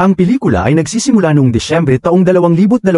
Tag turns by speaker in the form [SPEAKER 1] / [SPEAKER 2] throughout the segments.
[SPEAKER 1] Ang pelikula ay nagsisimula noong Desyembre taong 2022,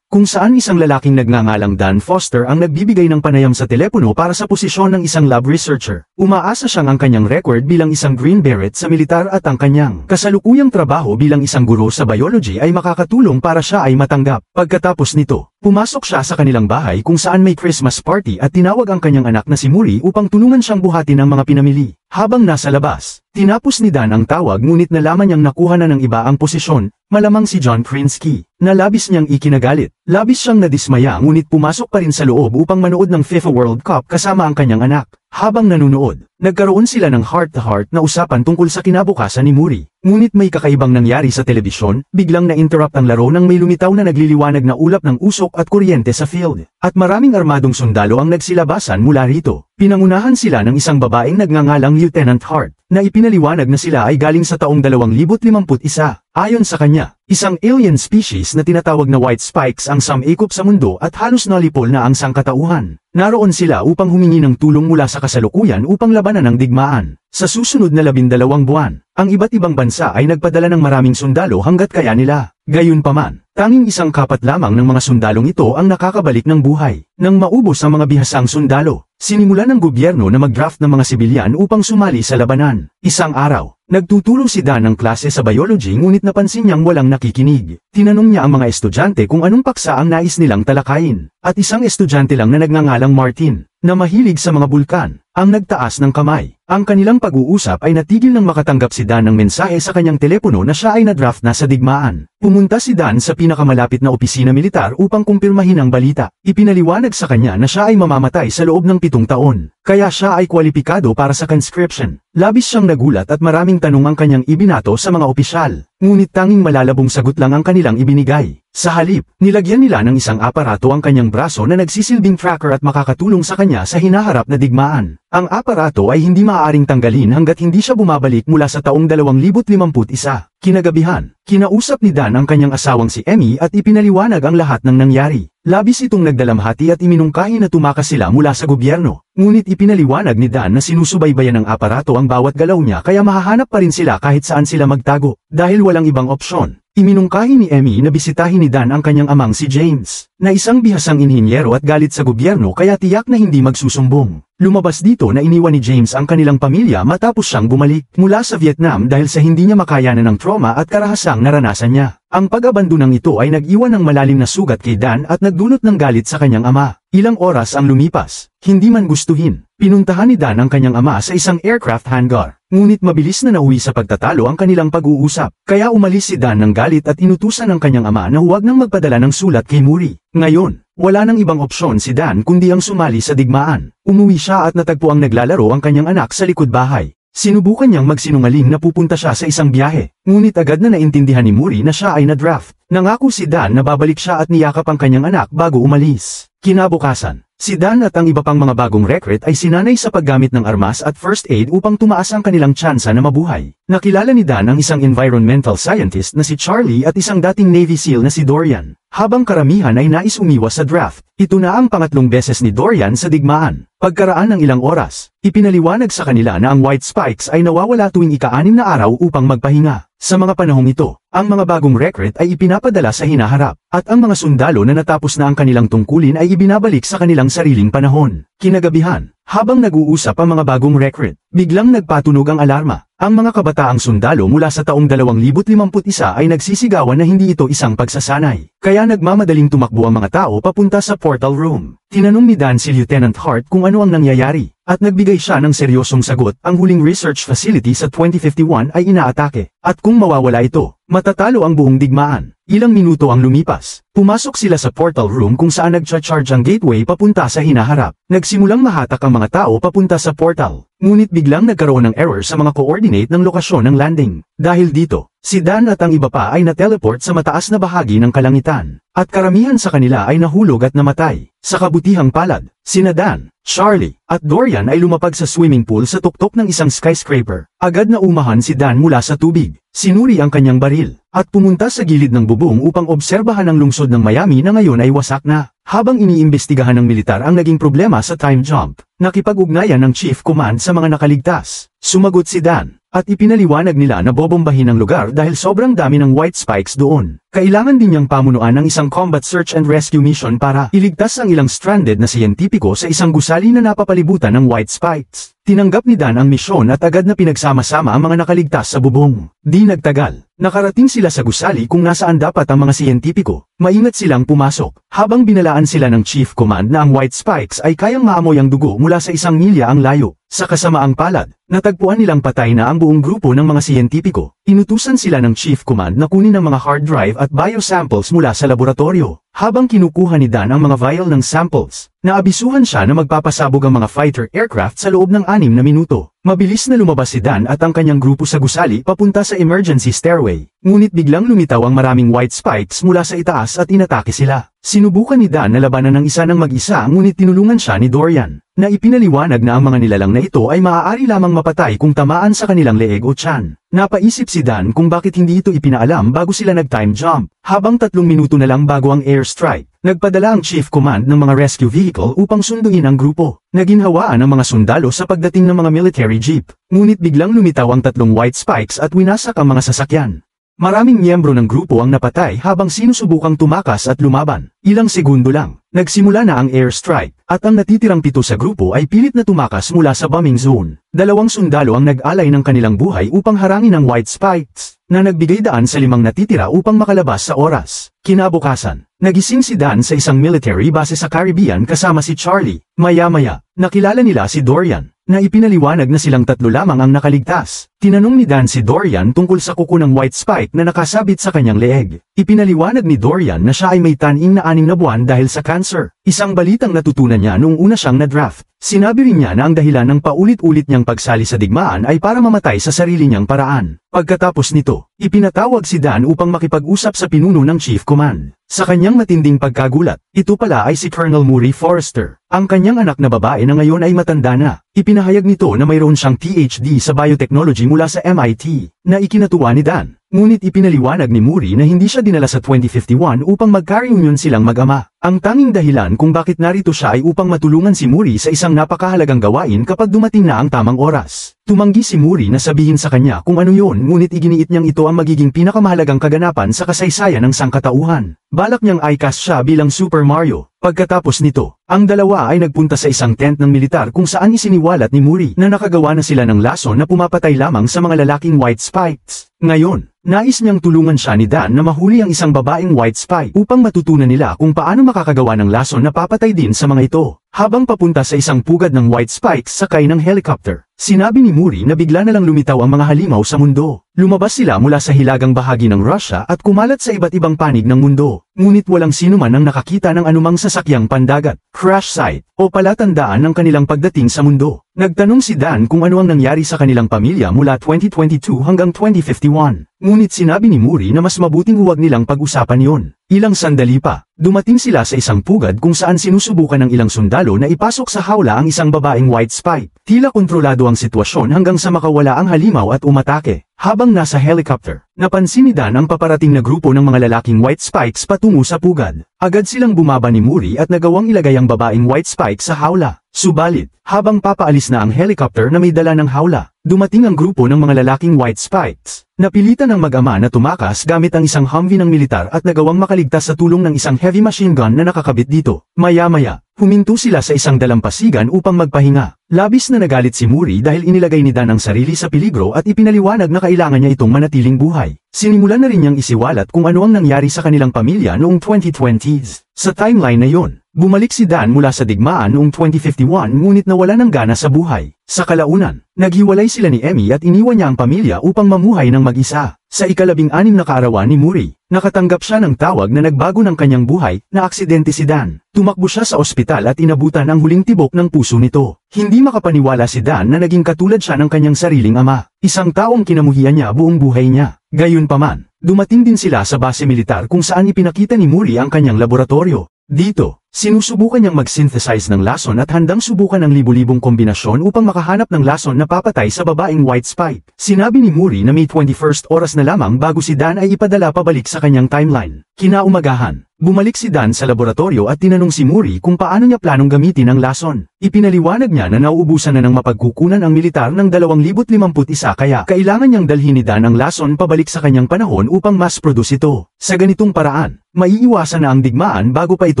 [SPEAKER 1] kung saan isang lalaking nagngangalang Dan Foster ang nagbibigay ng panayam sa telepono para sa posisyon ng isang lab researcher. Umaasa siyang ang kanyang record bilang isang Green Beret sa militar at ang kanyang kasalukuyang trabaho bilang isang guro sa biology ay makakatulong para siya ay matanggap. Pagkatapos nito, pumasok siya sa kanilang bahay kung saan may Christmas party at tinawag ang kanyang anak na si Muri upang tulungan siyang buhatin ang mga pinamili. Habang nasa labas, tinapos ni Dan ang tawag ngunit nalaman niyang nakuha na ng iba ang posisyon, malamang si John Krinsky, na labis niyang ikinagalit. Labis siyang nadismaya ngunit pumasok pa rin sa loob upang manood ng FIFA World Cup kasama ang kanyang anak. Habang nanunood, nagkaroon sila ng heart-to-heart na usapan tungkol sa kinabukasan ni Muri. Ngunit may kakaibang nangyari sa telebisyon, biglang na-interrupt ang laro nang may lumitaw na nagliliwanag na ulap ng usok at kuryente sa field. At maraming armadong sundalo ang nagsilabasan mula rito. Pinangunahan sila ng isang babaeng nagngangalang Lieutenant Hart, na ipinaliwanag na sila ay galing sa taong 2051. Ayon sa kanya, isang alien species na tinatawag na White Spikes ang sumikop sa mundo at halos nalipol na ang sangkatauhan. Naroon sila upang humingi ng tulong mula sa kasalukuyan upang labanan ang digmaan. Sa susunod na 12 buwan, ang iba't ibang bansa ay nagpadala ng maraming sundalo hanggat kaya nila. Gayunpaman, tanging isang kapat lamang ng mga sundalong ito ang nakakabalik ng buhay. Nang maubos ang mga bihasang sundalo, sinimulan ng gobyerno na mag-draft ng mga sibilyan upang sumali sa labanan. Isang araw, nagtuturo si Dan ng klase sa biology ngunit napansin niyang walang nakikinig. Tinanong niya ang mga estudyante kung anong paksa ang nais nilang talakayin. At isang estudyante lang na nagngangalang Martin, na mahilig sa mga bulkan, ang nagtaas ng kamay. Ang kanilang pag-uusap ay natigil nang makatanggap si Dan ng mensahe sa kanyang telepono na siya ay na-draft na sa digmaan. Pumunta si Dan sa pinakamalapit na opisina militar upang kumpirmahin ang balita. Ipinaliwanag sa kanya na siya ay mamamatay sa loob ng 7 taon, kaya siya ay kwalipikado para sa conscription. Labis siyang nagulat at maraming tanong ang kanyang ibinato sa mga opisyal. Ngunit tanging malalabong sagot lang ang kanilang ibinigay. Sa halip, nilagyan nila ng isang aparato ang kanyang braso na nagsisilbing tracker at makakatulong sa kanya sa hinaharap na digmaan. Ang aparato ay hindi maaaring tanggalin hanggat hindi siya bumabalik mula sa taong 2051. Kinagabihan, kinausap ni Dan ang kanyang asawang si Emmy at ipinaliwanag ang lahat ng nangyari. Labis itong nagdalamhati at iminungkahi na tumakas sila mula sa gobyerno. Ngunit ipinaliwanag ni Dan na sinusubaybayan ng aparato ang bawat galaw niya kaya mahahanap pa rin sila kahit saan sila magtago. Dahil walang ibang opsyon, iminungkahi ni Emmy na bisitahin ni Dan ang kanyang amang si James, na isang bihasang inhinyero at galit sa gobyerno kaya tiyak na hindi magsusumbong. Lumabas dito na iniwan ni James ang kanilang pamilya matapos siyang bumalik mula sa Vietnam dahil sa hindi niya makayanan ng trauma at karahasang naranasan niya. Ang pag-abandonang ito ay nag-iwan ng malalim na sugat kay Dan at nagdulot ng galit sa kanyang ama. Ilang oras ang lumipas, hindi man gustuhin, pinuntahan ni Dan ang kanyang ama sa isang aircraft hangar. Ngunit mabilis na nauwi sa pagtatalo ang kanilang pag-uusap, kaya umalis si Dan ng galit at inutusan ng kanyang ama na huwag nang magpadala ng sulat kay Muri. Ngayon, wala nang ibang opsyon si Dan kundi ang sumali sa digmaan. Umuwi siya at natagpo ang naglalaro ang kanyang anak sa likod bahay. Sinubukan niyang magsinungaling na pupunta siya sa isang biyahe, ngunit agad na naintindihan ni Muri na siya ay na-draft. Nangako si Dan na babalik siya at niyakap ang kanyang anak bago umalis. Kinabukasan, si Dan at ang iba pang mga bagong recruit ay sinanay sa paggamit ng armas at first aid upang tumaas ang kanilang tsansa na mabuhay. Nakilala ni Dan ang isang environmental scientist na si Charlie at isang dating Navy SEAL na si Dorian. Habang karamihan ay nais umiwas sa draft, ito na ang pangatlong beses ni Dorian sa digmaan. Pagkaraan ng ilang oras, ipinaliwanag sa kanila na ang White Spikes ay nawawala tuwing ika-6 na araw upang magpahinga. Sa mga panahong ito, ang mga bagong recruit ay ipinapadala sa hinaharap, at ang mga sundalo na natapos na ang kanilang tungkulin ay ibinabalik sa kanilang sariling panahon. Kinagabihan, habang nag-uusap ang mga bagong recruit, biglang nagpatunog ang alarma. Ang mga kabataang sundalo mula sa taong 2051 ay nagsisigawan na hindi ito isang pagsasanay. Kaya nagmamadaling tumakbo ang mga tao papunta sa portal room. Tinanong ni Dan si Lieutenant Hart kung ano ang nangyayari, at nagbigay siya ng seryosong sagot. Ang huling research facility sa 2051 ay inaatake, at kung mawawala ito, matatalo ang buong digmaan. Ilang minuto ang lumipas. Pumasok sila sa portal room kung saan nagcha-charge ang gateway papunta sa hinaharap. Nagsimulang mahatak ang mga tao papunta sa portal. Ngunit biglang nagkaroon ng error sa mga coordinate ng lokasyon ng landing. Dahil dito, si Dan at ang iba pa ay na-teleport sa mataas na bahagi ng kalangitan. At karamihan sa kanila ay nahulog at namatay. Sa kabutihang palad, sina Dan, Charlie, at Dorian ay lumapag sa swimming pool sa tuktok ng isang skyscraper. Agad na umahan si Dan mula sa tubig. Sinuri ang kanyang baril, at pumunta sa gilid ng bubong upang obserbahan ang lungsod ng Miami na ngayon ay wasak na. Habang iniimbestigahan ng militar ang naging problema sa time jump, nakipag-ugnayan ng Chief Command sa mga nakaligtas. Sumagot si Dan, At ipinaliwanag nila na bobombahin ang lugar dahil sobrang dami ng white spikes doon. Kailangan din niyang pamunuan ng isang combat search and rescue mission para iligtas ang ilang stranded na siyentipiko sa isang gusali na napapalibutan ng white spikes. Tinanggap ni Dan ang misyon at agad na pinagsama-sama ang mga nakaligtas sa bubong. Di nagtagal, nakarating sila sa gusali kung nasaan dapat ang mga siyentipiko. Maingat silang pumasok, habang binalaan sila ng Chief Command na ang white spikes ay kayang maamoy ang dugo mula sa 1 milya ang layo. Sa kasamaang palad, natagpuan nilang patay na ang buong grupo ng mga siyentipiko. Inutusan sila ng Chief Command na kunin ang mga hard drive at biosamples mula sa laboratorio. Habang kinukuha ni Dan ang mga vial ng samples, naabisuhan siya na magpapasabog ang mga fighter aircraft sa loob ng 6 na minuto. Mabilis na lumabas si Dan at ang kanyang grupo sa gusali papunta sa emergency stairway. Ngunit biglang lumitaw ang maraming white spikes mula sa itaas at inatake sila. Sinubukan ni Dan na labanan ng isa ng mag-isa ngunit tinulungan siya ni Dorian, na ipinaliwanag na ang mga nilalang na ito ay maaari lamang mapatay kung tamaan sa kanilang leeg o tiyan. Napaisip si Dan kung bakit hindi ito ipinaalam bago sila nag-time jump. Habang 3 minuto na lang bago ang airstrike, nagpadala ang Chief Command ng mga rescue vehicle upang sunduin ang grupo. Naginhawaan ang mga sundalo sa pagdating ng mga military jeep. Ngunit biglang lumitaw ang 3 white spikes at winasak ang mga sasakyan. Maraming miyembro ng grupo ang napatay habang sinusubukang tumakas at lumaban. Ilang segundo lang, nagsimula na ang airstrike, at ang natitirang 7 sa grupo ay pilit na tumakas mula sa bombing zone. 2 sundalo ang nag-alay ng kanilang buhay upang harangin ang white spikes, na nagbigay daan sa 5 natitira upang makalabas sa oras. Kinabukasan, nagising si Dan sa isang military base sa Caribbean kasama si Charlie. Maya-maya, nakilala nila si Dorian, na ipinaliwanag na silang 3 lamang ang nakaligtas. Tinanong ni Dan si Dorian tungkol sa kuko ng white spike na nakasabit sa kanyang leeg. Ipinaliwanag ni Dorian na siya ay may taning na 6 na buwan dahil sa cancer. Isang balitang natutunan niya noong una siyang na-draft. Sinabi rin niya na ang dahilan ng paulit-ulit niyang pagsali sa digmaan ay para mamatay sa sarili niyang paraan. Pagkatapos nito, ipinatawag si Dan upang makipag-usap sa pinuno ng Chief Command. Sa kanyang matinding pagkagulat, ito pala ay si Colonel Murray Forrester. Ang kanyang anak na babae na ngayon ay matanda na. Ipinahayag nito na mayroon siyang PhD sa biotechnology mula sa MIT, na ikinatuwa ni Dan. Ngunit ipinaliwanag ni Murray na hindi siya dinala sa 2051 upang mag-reunion silang mag-ama. Ang tanging dahilan kung bakit narito siya ay upang matulungan si Murray sa isang napakahalagang gawain kapag dumating na ang tamang oras. Tumanggi si Murray na sabihin sa kanya kung ano yon, ngunit iginiit niyang ito ang magiging pinakamahalagang kaganapan sa kasaysayan ng sangkatauhan. Balak niyang i-cast siya bilang Super Mario. Pagkatapos nito, ang dalawa ay nagpunta sa isang tent ng militar kung saan isiniwalat ni Murray na nakagawa na sila ng lason na pumapatay lamang sa mga lalaking white spikes. Ngayon, nais niyang tulungan siya ni Dan na mahuli ang isang babaeng white spike upang matutunan nila kung paano makakagawa ng lason na papatay din sa mga ito. Habang papunta sa isang pugad ng white spikes sakay ng helicopter, sinabi ni Murray na bigla na lang lumitaw ang mga halimaw sa mundo. Lumabas sila mula sa hilagang bahagi ng Russia at kumalat sa iba't ibang panig ng mundo. Ngunit walang sino man ang nakakita ng anumang sasakyang pandagat, crash site, o palatandaan ng kanilang pagdating sa mundo. Nagtanong si Dan kung ano ang nangyari sa kanilang pamilya mula 2022 hanggang 2051. Ngunit sinabi ni Murray na mas mabuting huwag nilang pag-usapan yon. Ilang sandali pa, dumating sila sa isang pugad kung saan sinusubukan ng ilang sundalo na ipasok sa hawla ang isang babaeng white spike. Tila kontrolado ang sitwasyon hanggang sa makawala ang halimaw at umatake. Habang nasa helicopter, napansin ni Dan ang paparating na grupo ng mga lalaking white spikes patungo sa pugad. Agad silang bumaba ni Murray at nagawang ilagay ang babaeng white spike sa hawla. Subalit, habang papaalis na ang helicopter na may dala ng hawla, dumating ang grupo ng mga lalaking white spikes. Napilitan ng mag-ama na tumakas gamit ang isang Humvee ng militar at nagawang makaligtas sa tulong ng isang heavy machine gun na nakakabit dito. Maya-maya, huminto sila sa isang dalampasigan upang magpahinga. Labis na nagalit si Murray dahil inilagay ni Dan ang sarili sa peligro at ipinaliwanag na kailangan niya itong manatiling buhay. Sinimulan na rin niyang isiwalat kung ano ang nangyari sa kanilang pamilya noong 2020s. Sa timeline na yon, bumalik si Dan mula sa digmaan noong 2051 ngunit nawala ng gana sa buhay. Sa kalaunan, naghiwalay sila ni Emmy at iniwan niya ang pamilya upang mamuhay ng mag-isa. Sa ika-16 na kaarawan ni Murray, nakatanggap siya ng tawag na nagbago ng kanyang buhay, na aksidente si Dan. Tumakbo siya sa ospital at inabutan ang huling tibok ng puso nito. Hindi makapaniwala si Dan na naging katulad siya ng kanyang sariling ama, isang taong kinamuhian niya buong buhay niya. Gayunpaman, dumating din sila sa base militar kung saan ipinakita ni Murray ang kanyang laboratorio. Dito, sinusubukan niyang mag-synthesize ng lason at handang subukan ang libu-libong kombinasyon upang makahanap ng lason na papatay sa babaeng white spike. Sinabi ni Murray na may 21st oras na lamang bago si Dan ay ipadala pabalik sa kanyang timeline. Kinaumagahan, bumalik si Dan sa laboratorio at tinanong si Muri kung paano niya planong gamitin ang lason. Ipinaliwanag niya na nauubusan na ng mapagkukunan ang militar ng 2051 kaya kailangan niyang dalhin ni Dan ang lason pabalik sa kanyang panahon upang mass-produce ito. Sa ganitong paraan, maiiwasan na ang digmaan bago pa ito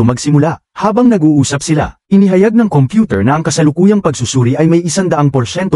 [SPEAKER 1] magsimula. Habang nag-uusap sila, inihayag ng computer na ang kasalukuyang pagsusuri ay may 100%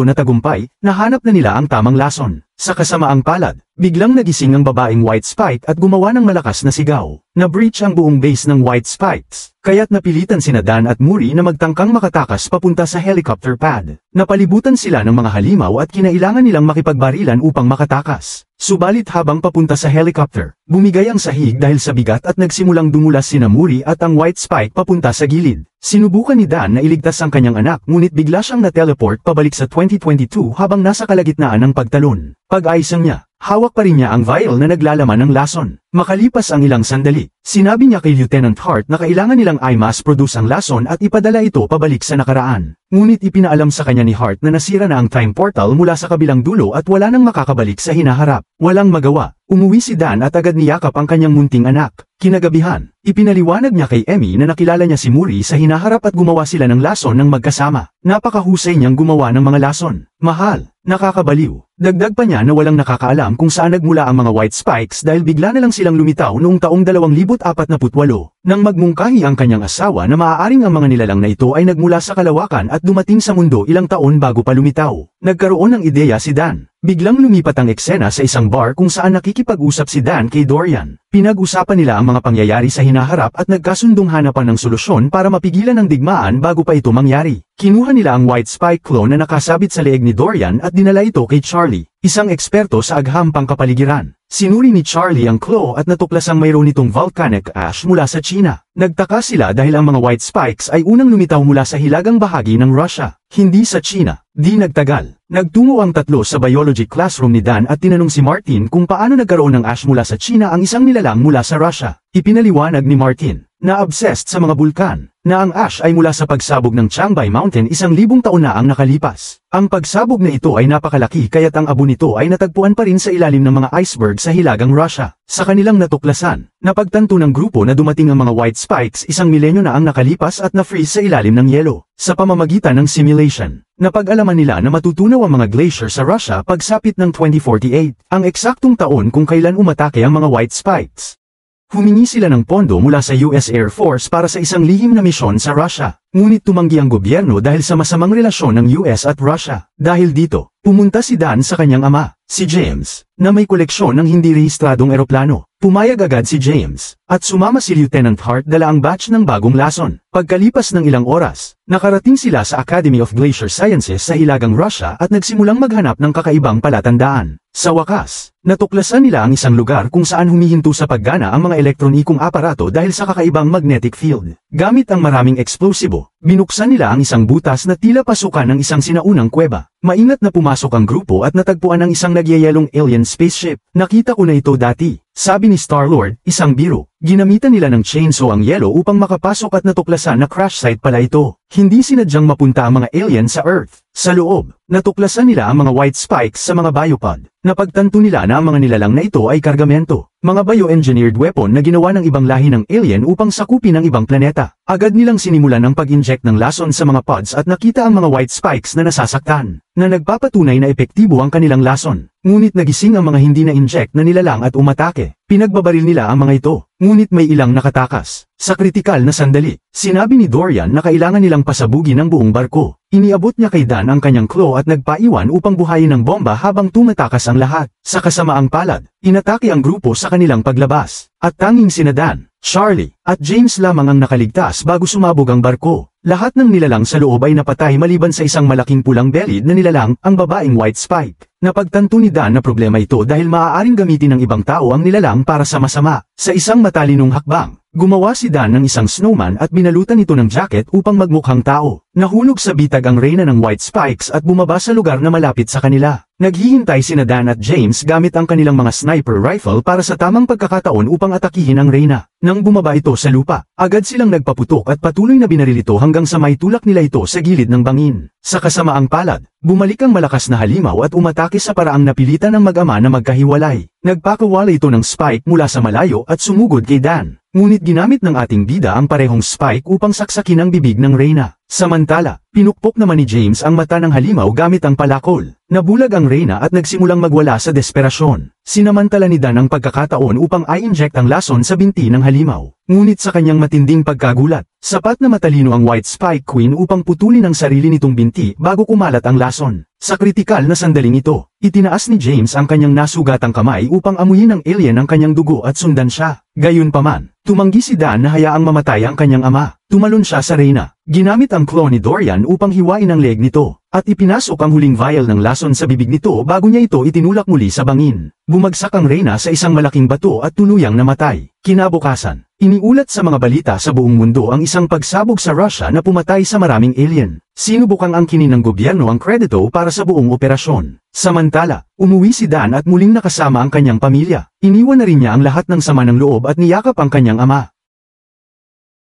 [SPEAKER 1] na tagumpay, nahanap na nila ang tamang lason. Sa kasamaang palad, biglang nagising ang babaeng White Spike at gumawa ng malakas na sigaw. Na-breach ang buong base ng White Spikes, kaya't napilitan sina Dan at Muri na magtangkang makatakas papunta sa helicopter pad. Napalibutan sila ng mga halimaw at kinailangan nilang makipagbarilan upang makatakas. Subalit habang papunta sa helicopter, bumigay ang sahig dahil sa bigat at nagsimulang dumulas sina Muri at ang White Spike papunta sa gilid. Sinubukan ni Dan na iligtas ang kanyang anak ngunit bigla siyang na-teleport pabalik sa 2022 habang nasa kalagitnaan ng pagtalon. Pag-aisang niya, hawak pa rin niya ang vial na naglalaman ng lason. Makalipas ang ilang sandali, sinabi niya kay Lieutenant Hart na kailangan nilang i-mass produce ang lason at ipadala ito pabalik sa nakaraan. Ngunit ipinaalam sa kanya ni Hart na nasira na ang time portal mula sa kabilang dulo at wala nang makakabalik sa hinaharap. Walang magawa, umuwi si Dan at agad niyakap ang kanyang munting anak. Kinagabihan, ipinaliwanag niya kay Emmy na nakilala niya si Muri sa hinaharap at gumawa sila ng lason ng magkasama. Napakahusay niyang gumawa ng mga lason. Mahal, nakakabaliw. Dagdag pa niya na walang nakakaalam kung saan nagmula ang mga White Spikes dahil bigla na lang silang lumitaw noong taong 2048. Nang magmungkahi ang kanyang asawa na maaaring ang mga nilalang na ito ay nagmula sa kalawakan at dumating sa mundo ilang taon bago pa lumitaw. Nagkaroon ng ideya si Dan. Biglang lumipat ang eksena sa isang bar kung saan nakikipag-usap si Dan kay Dorian. Pinag-usapan nila ang mga pangyayari sa hinaharap at nagkasundong hanapan ng solusyon para mapigilan ang digmaan bago pa ito mangyari. Kinuha nila ang White Spike clone na nakasabit sa leeg ni Dorian at dinala ito kay Charlie, isang eksperto sa agham pangkapaligiran. Sinuri ni Charlie ang claw at natuklasang mayroon itong volcanic ash mula sa China. Nagtaka sila dahil ang mga White Spikes ay unang lumitaw mula sa hilagang bahagi ng Russia, hindi sa China. Di nagtagal, nagtungo ang tatlo sa biology classroom ni Dan at tinanong si Martin kung paano nagkaroon ng ash mula sa China ang isang nilalang mula sa Russia. Ipinaliwanag ni Martin, na obsessed sa mga bulkan, na ang ash ay mula sa pagsabog ng Changbai Mountain 1,000 taon na ang nakalipas. Ang pagsabog na ito ay napakalaki kaya't ang abo nito ay natagpuan pa rin sa ilalim ng mga iceberg sa hilagang Russia. Sa kanilang natuklasan, napagtanto ng grupo na dumating ang mga White Spikes 1 milenyo na ang nakalipas at na-freeze sa ilalim ng yelo. Sa pamamagitan ng simulation, napag-alaman nila na matutunaw ang mga glacier sa Russia pagsapit ng 2048, ang eksaktong taon kung kailan umatake ang mga White Spikes. Humingi sila ng pondo mula sa US Air Force para sa isang lihim na misyon sa Russia, ngunit tumanggi ang gobyerno dahil sa masamang relasyon ng US at Russia. Dahil dito, pumunta si Dan sa kanyang ama, si James, na may koleksyon ng hindi rehistradong eroplano. Pumayag agad si James, at sumama si Lieutenant Hart dala ang batch ng bagong lason. Pagkalipas ng ilang oras, nakarating sila sa Academy of Glacier Sciences sa hilagang Russia at nagsimulang maghanap ng kakaibang palatandaan. Sa wakas, natuklasan nila ang isang lugar kung saan humihinto sa paggana ang mga elektronikong aparato dahil sa kakaibang magnetic field. Gamit ang maraming eksplosibo, binuksan nila ang isang butas na tila pasukan ng isang sinaunang kuweba. Maingat na pumasok ang grupo at natagpuan ang isang nagyayelong alien spaceship. Nakita ko na ito dati, sabi ni Star-Lord, isang biro. Ginamitan nila ng chainsaw ang yelo upang makapasok at natuklasan na crash site pala ito. Hindi sinadyang mapunta ang mga alien sa Earth. Sa loob, natuklasan nila ang mga White Spikes sa mga biopod. Napagtanto nila na ang mga nilalang na ito ay kargamento, mga bioengineered weapon na ginawa ng ibang lahi ng alien upang sakupin ang ibang planeta. Agad nilang sinimulan ang pag-inject ng lason sa mga pods at nakita ang mga White Spikes na nasasaktan, na nagpapatunay na epektibo ang kanilang lason. Ngunit nagising ang mga hindi na-inject na nilalang at umatake. Pinagbabaril nila ang mga ito, ngunit may ilang nakatakas. Sa kritikal na sandali, sinabi ni Dorian na kailangan nilang pasabugin ang buong barko. Iniabot niya kay Dan ang kanyang claw at nagpaiwan upang buhayin ng bomba habang tumatakas ang lahat. Sa kasamaang palad, inatake ang grupo sa kanilang paglabas. At tanging sina Dan, Charlie, at James lamang ang nakaligtas bago sumabog ang barko. Lahat ng nilalang sa loob ay napatay maliban sa isang malaking pulang bellied na nilalang, ang babaeng White Spike. Napagtanto ni Dan na problema ito dahil maaaring gamitin ng ibang tao ang nilalang para sa masama. Sa isang matalinong hakbang, gumawa si Dan ng isang snowman at binalutan ito ng jacket upang magmukhang tao. Nahulog sa bitag ang reyna ng White Spikes at bumaba sa lugar na malapit sa kanila. Naghihintay sina Dan at James gamit ang kanilang mga sniper rifle para sa tamang pagkakataon upang atakihin ang reyna. Nang bumaba ito sa lupa, agad silang nagpaputok at patuloy na binaril ito hanggang sa maitulak nila ito sa gilid ng bangin. Sa kasamaang palad, bumalik ang malakas na halimaw at umatake sa paraang napilitan ng mag-ama na magkahiwalay. Nagpakawala ito ng spike mula sa malayo at sumugod kay Dan. Ngunit ginamit ng ating bida ang parehong spike upang saksakin ang bibig ng Reyna. Samantala, pinukpok naman ni James ang mata ng halimaw gamit ang palakol. Nabulag ang Reyna at nagsimulang magwala sa desperasyon. Sinamantala ni Dan ang pagkakataon upang i-inject ang lason sa binti ng halimaw. Ngunit sa kanyang matinding pagkagulat, sapat na matalino ang White Spike Queen upang putulin ang sarili nitong binti bago kumalat ang lason. Sa kritikal na sandaling ito, itinaas ni James ang kanyang nasugatang kamay upang amuyin ng alien ang kanyang dugo at sundan siya. Gayunpaman, tumanggi si Dan na hayaang mamatay ang kanyang ama. Tumalon siya sa Reyna. Ginamit ang claw ni Dorian upang hiwain ang leg nito, at ipinasok ang huling vial ng lason sa bibig nito bago niya ito itinulak muli sa bangin. Bumagsak ang Reyna sa isang malaking bato at tuluyang namatay. Kinabukasan, iniulat sa mga balita sa buong mundo ang isang pagsabog sa Russia na pumatay sa maraming alien. Sinubukang angkinin ng gobyerno ang kredito para sa buong operasyon. Samantala, umuwi si Dan at muling nakasama ang kanyang pamilya. Iniwan na rin niya ang lahat ng sama ng loob at niyakap ang kanyang ama.